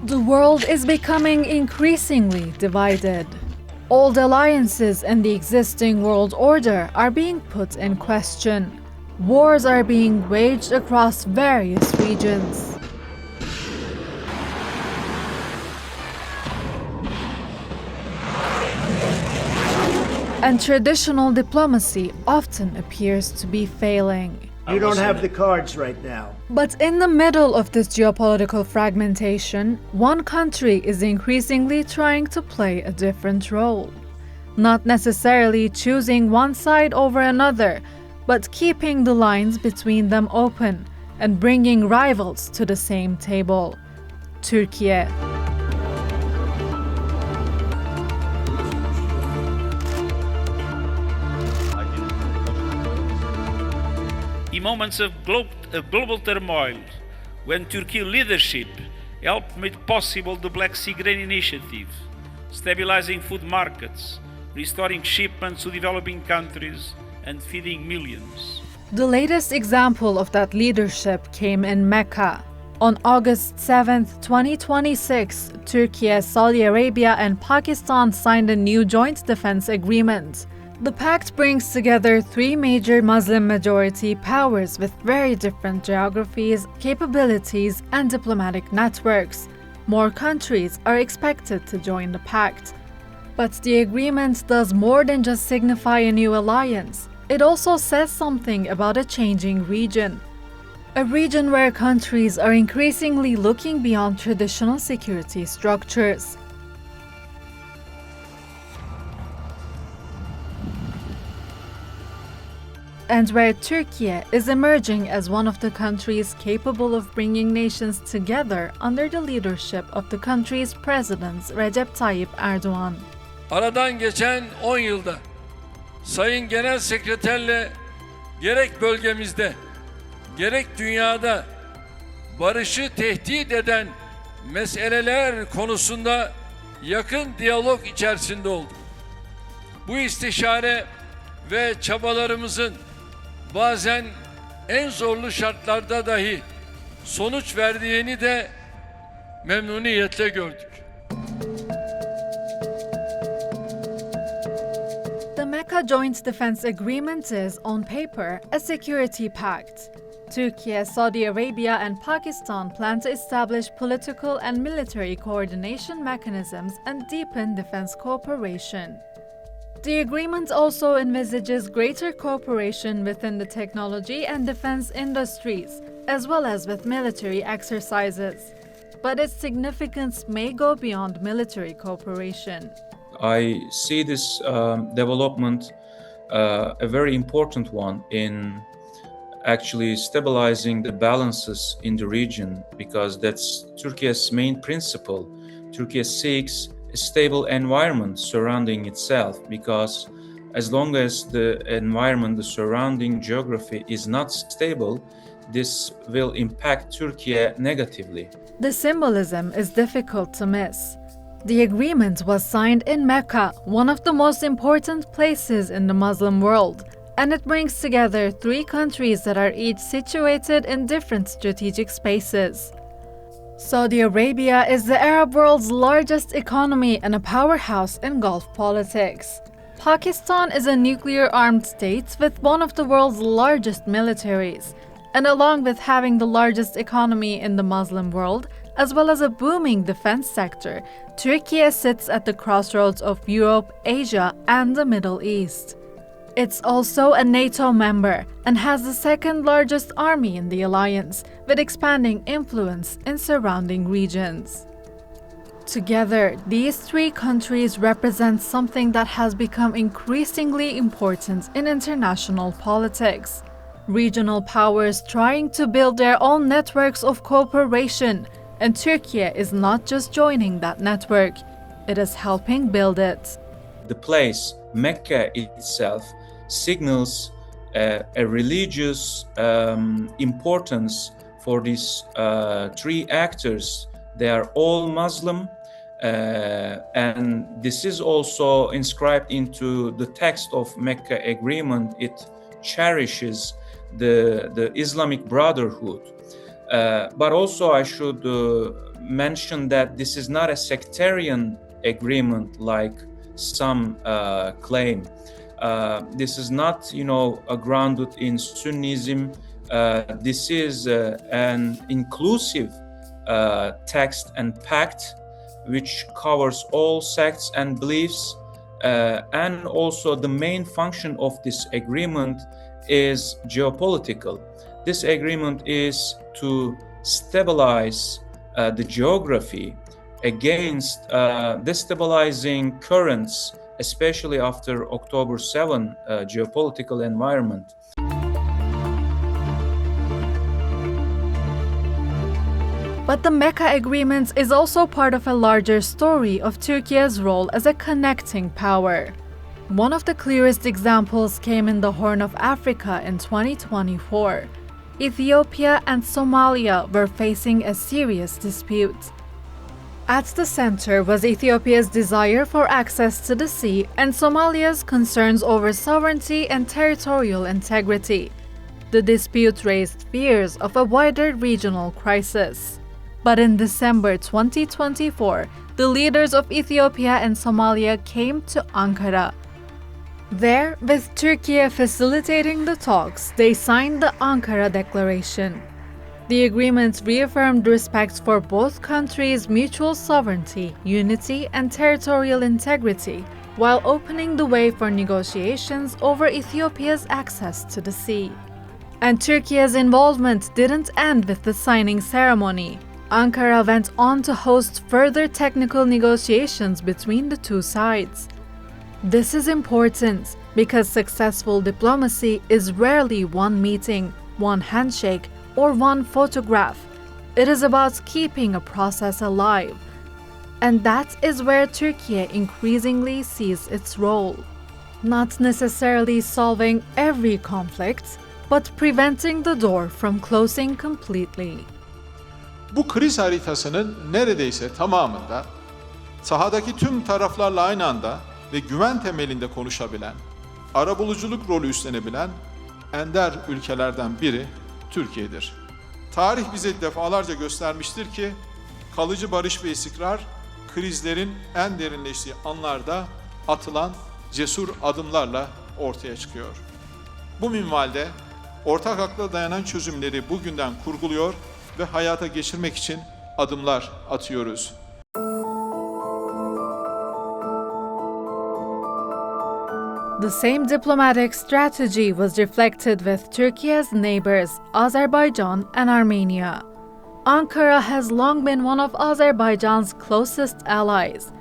The world is becoming increasingly divided. Old alliances and the existing world order are being put in question. Wars are being waged across various regions. And traditional diplomacy often appears to be failing. You don't have the cards right now. But in the middle of this geopolitical fragmentation, one country is increasingly trying to play a different role. Not necessarily choosing one side over another, but keeping the lines between them open and bringing rivals to the same table. Türkiye. In moments of global turmoil, when Turkey leadership helped make possible the Black Sea Grain Initiative, stabilizing food markets, restoring shipments to developing countries, and feeding millions. The latest example of that leadership came in Mecca. On August 7, 2026, Turkey, Saudi Arabia, and Pakistan signed a new joint defense agreement. The pact brings together three major Muslim-majority powers with very different geographies, capabilities, and diplomatic networks. More countries are expected to join the pact. But the agreement does more than just signify a new alliance. It also says something about a changing region. A region where countries are increasingly looking beyond traditional security structures. And where Turkey is emerging as one of the countries capable of bringing nations together under the leadership of the country's president Recep Tayyip Erdoğan. Aradan geçen 10 yılda Sayın Genel Sekreterle gerek bölgemizde, gerek dünyada barışı tehdit eden meseleler konusunda yakın diyalog içerisinde olduk. Bu istişare ve çabalarımızın bazen en zorlu şartlarda dahi sonuç verdiğini de memnuniyetle gördük. The Mecca Joint Defence Agreement is, on paper, a security pact. Turkey, Saudi Arabia, and Pakistan plan to establish political and military coordination mechanisms and deepen defense cooperation. The agreement also envisages greater cooperation within the technology and defense industries, as well as with military exercises. But its significance may go beyond military cooperation. I see this development a very important one in actually stabilizing the balances in the region, because that's Turkey's main principle. Turkey seeks a stable environment surrounding itself, because as long as the environment, the surrounding geography is not stable, this will impact Turkey negatively. The symbolism is difficult to miss. The agreement was signed in Mecca, one of the most important places in the Muslim world, and it brings together three countries that are each situated in different strategic spaces. Saudi Arabia is the Arab world's largest economy and a powerhouse in Gulf politics. Pakistan is a nuclear-armed state with one of the world's largest militaries, and along with having the largest economy in the Muslim world, as well as a booming defense sector, Turkey sits at the crossroads of Europe, Asia, and the Middle East. It's also a NATO member and has the second largest army in the alliance, with expanding influence in surrounding regions. Together, these three countries represent something that has become increasingly important in international politics. Regional powers trying to build their own networks of cooperation, and Turkey is not just joining that network, it is helping build it. The place, Mecca itself, signals a religious importance for these three actors. They are all Muslim, and this is also inscribed into the text of Mecca Agreement. It cherishes the Islamic Brotherhood. But also I should mention that this is not a sectarian agreement like some claim. This is not, grounded in Sunnism. This is an inclusive text and pact which covers all sects and beliefs. And also the main function of this agreement is geopolitical. This agreement is to stabilize the geography against destabilizing currents, especially after October 7 geopolitical environment. But the Mecca Agreement is also part of a larger story of Turkey's role as a connecting power. One of the clearest examples came in the Horn of Africa in 2024. Ethiopia and Somalia were facing a serious dispute. At the center was Ethiopia's desire for access to the sea and Somalia's concerns over sovereignty and territorial integrity. The dispute raised fears of a wider regional crisis. But in December 2024, the leaders of Ethiopia and Somalia came to Ankara. There, with Türkiye facilitating the talks, they signed the Ankara Declaration. The agreement reaffirmed respect for both countries' mutual sovereignty, unity, and territorial integrity, while opening the way for negotiations over Ethiopia's access to the sea. And Türkiye's involvement didn't end with the signing ceremony. Ankara went on to host further technical negotiations between the two sides. This is important because successful diplomacy is rarely one meeting, one handshake, or one photograph. It is about keeping a process alive. And that is where Türkiye increasingly sees its role. Not necessarily solving every conflict, but preventing the door from closing completely. Bu kriz haritasının neredeyse tamamında sahadaki tüm taraflarla aynı anda ve güven temelinde konuşabilen, arabuluculuk rolü üstlenebilen ender ülkelerden biri Türkiye'dir. Tarih bize defalarca göstermiştir ki kalıcı barış ve istikrar krizlerin en derinleştiği anlarda atılan cesur adımlarla ortaya çıkıyor. Bu minvalde ortak akla dayanan çözümleri bugünden kurguluyor ve hayata geçirmek için adımlar atıyoruz. The same diplomatic strategy was reflected with Turkey's neighbors, Azerbaijan and Armenia. Ankara has long been one of Azerbaijan's closest allies.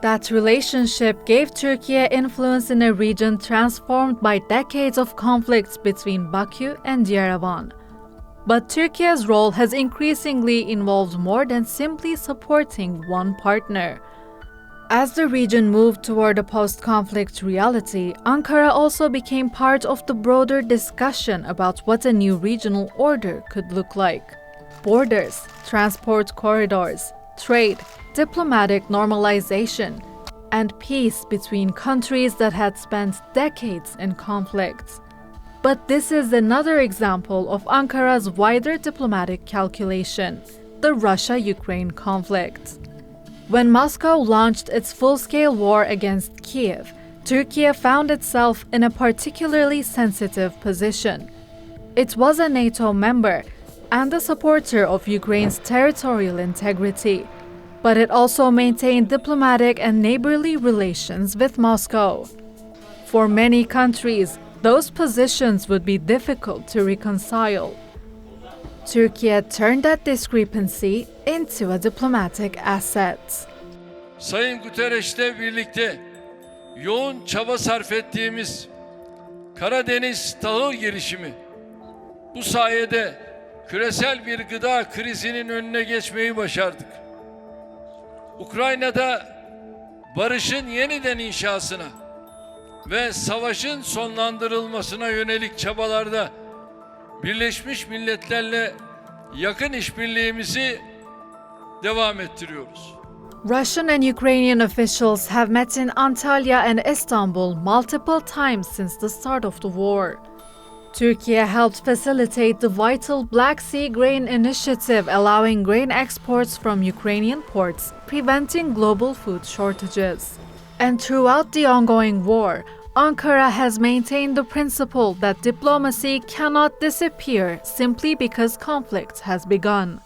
That relationship gave Turkey influence in a region transformed by decades of conflicts between Baku and Yerevan. But Turkey's role has increasingly involved more than simply supporting one partner. As the region moved toward a post-conflict reality, Ankara also became part of the broader discussion about what a new regional order could look like. Borders, transport corridors, trade, diplomatic normalization, and peace between countries that had spent decades in conflict. But this is another example of Ankara's wider diplomatic calculation, the Russia-Ukraine conflict. When Moscow launched its full-scale war against Kiev, Turkey found itself in a particularly sensitive position. It was a NATO member and a supporter of Ukraine's territorial integrity, but it also maintained diplomatic and neighborly relations with Moscow. For many countries, those positions would be difficult to reconcile. Turkey turned that discrepancy into a diplomatic asset. Sayın Guterres'le birlikte yoğun çaba sarf ettiğimiz Karadeniz tahıl girişimi, bu sayede küresel bir gıda krizinin önüne geçmeyi başardık. Ukrayna'da barışın yeniden inşasına ve savaşın sonlandırılmasına yönelik çabalarda Birleşmiş Milletler'le yakın işbirliğimizi devam ettiriyoruz. Russian and Ukrainian officials have met in Antalya and Istanbul multiple times since the start of the war. Turkey helped facilitate the vital Black Sea Grain Initiative, allowing grain exports from Ukrainian ports, preventing global food shortages. And throughout the ongoing war, Ankara has maintained the principle that diplomacy cannot disappear simply because conflict has begun.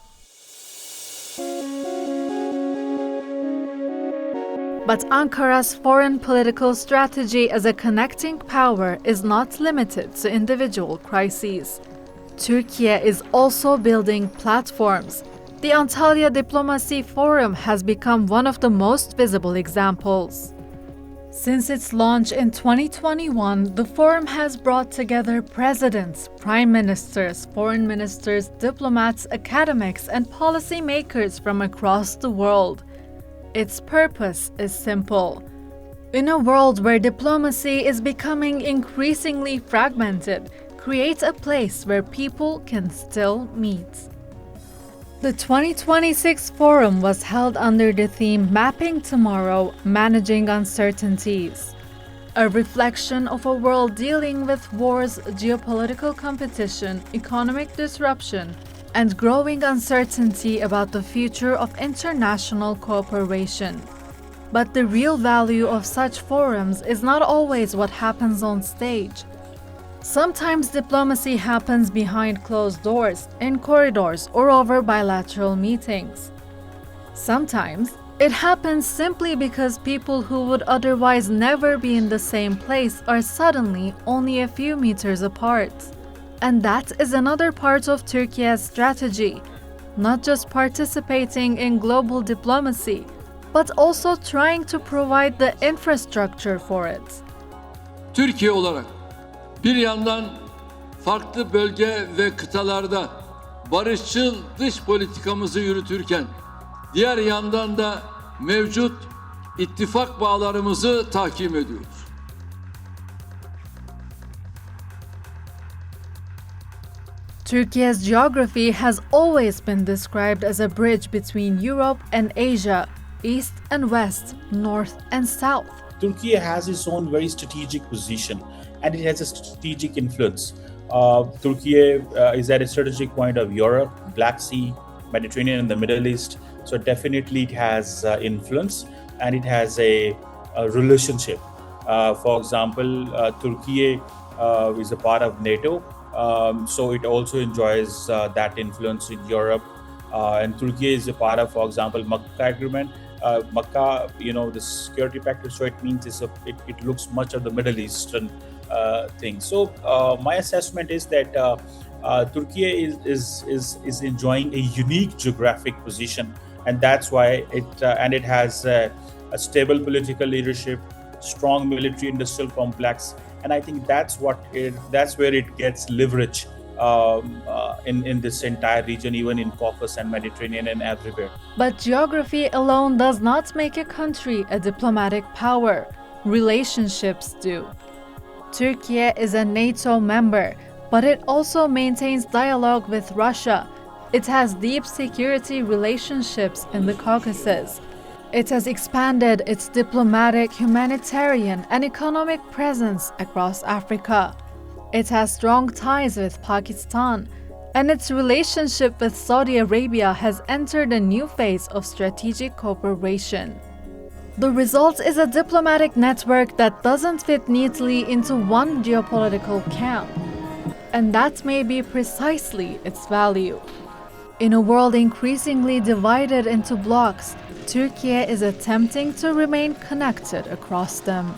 But Ankara's foreign political strategy as a connecting power is not limited to individual crises. Turkey is also building platforms. The Antalya Diplomacy Forum has become one of the most visible examples. Since its launch in 2021, the forum has brought together presidents, prime ministers, foreign ministers, diplomats, academics, and policymakers from across the world. Its purpose is simple. In a world where diplomacy is becoming increasingly fragmented, create a place where people can still meet. The 2026 forum was held under the theme Mapping Tomorrow, Managing Uncertainties, a reflection of a world dealing with wars, geopolitical competition, economic disruption, and growing uncertainty about the future of international cooperation. But the real value of such forums is not always what happens on stage. Sometimes diplomacy happens behind closed doors, in corridors, or over bilateral meetings. Sometimes it happens simply because people who would otherwise never be in the same place are suddenly only a few meters apart. And that is another part of Turkey's strategy, not just participating in global diplomacy, but also trying to provide the infrastructure for it. Türkiye olarak bir yandan farklı bölge ve kıtalarda barışçıl dış politikamızı yürütürken diğer yandan da mevcut ittifak bağlarımızı tahkim ediyoruz. Turkey's geography has always been described as a bridge between Europe and Asia, East and West, North and South. Turkey has its own very strategic position and it has a strategic influence. Turkey is at a strategic point of Europe, Black Sea, Mediterranean and the Middle East. So definitely it has influence and it has a relationship. For example, Turkey is a part of NATO. So it also enjoys that influence in Europe. And Turkey is a part of, for example, Mecca Agreement. Mecca, the security pact, so it means it looks much of the Middle Eastern thing. So my assessment is that Turkey is enjoying a unique geographic position, and that's why it has a stable political leadership, strong military-industrial complex, and I think that's where it gets leverage in this entire region, even in Caucasus and Mediterranean and everywhere. But geography alone does not make a country a diplomatic power. Relationships do. Turkey is a NATO member, but it also maintains dialogue with Russia. It has deep security relationships in the Caucasus. It has expanded its diplomatic, humanitarian, and economic presence across Africa. It has strong ties with Pakistan, and its relationship with Saudi Arabia has entered a new phase of strategic cooperation. The result is a diplomatic network that doesn't fit neatly into one geopolitical camp. And that may be precisely its value. In a world increasingly divided into blocs, Turkey is attempting to remain connected across them.